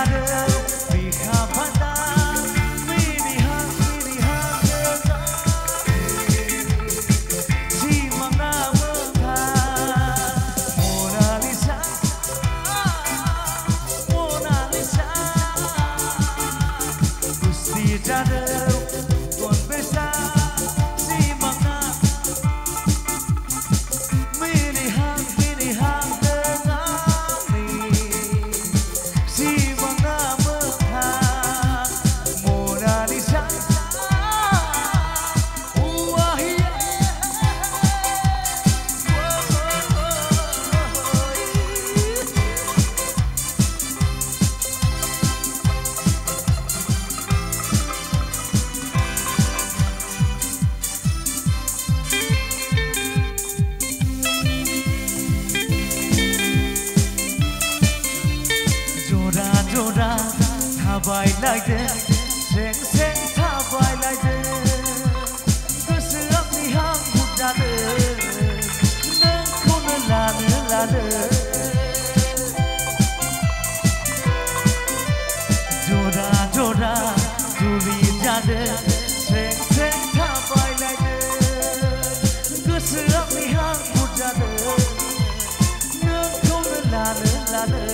जादों बिखा pandang melihat si mana menghan Mona Lisa Gusti jaduh kon besar si mana melihat Jodoh tabai like that, seng tabai like that. Keserak ni hang budak neng kona lana. Jodoh tuli jada, seng tabai like that. Keserak ni hang budak neng kona lana.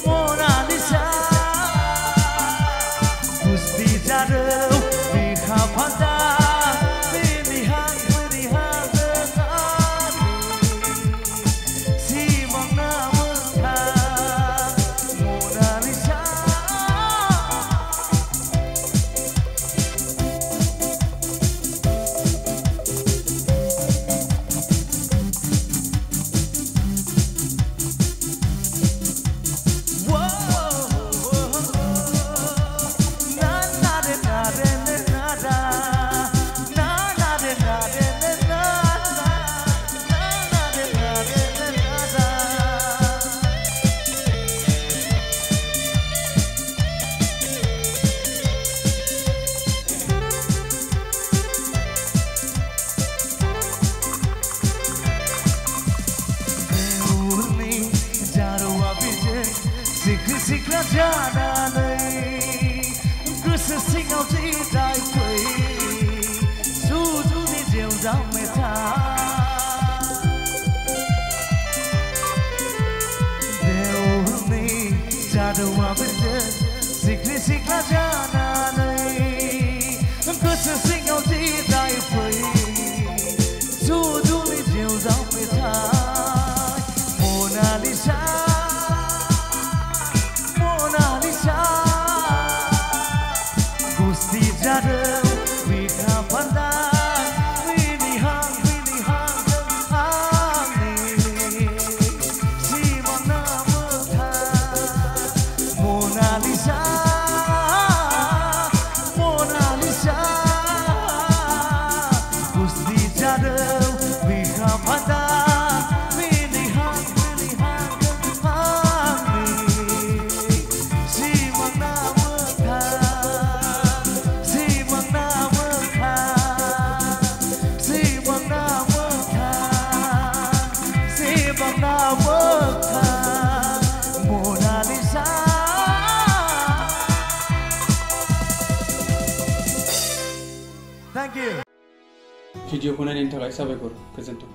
Mona Lisa Gusti jaduh biha pandang melihat dengan si mana menghan Mona Lisa Sikla jalanai, kesesingau tidak kui, suju di jauh meta. Dewi jadu abis, sikla jalanai, kesesingau tidak kui, suju di jauh meta. Mona Lisa. Gusti jaduh biha pandang melihat si mana menghan Mona Lisa Gusti jaduh biha pandang melihat si mana Mona Lisa. Thank you. Video ko na rin tagay sabi ko, presento.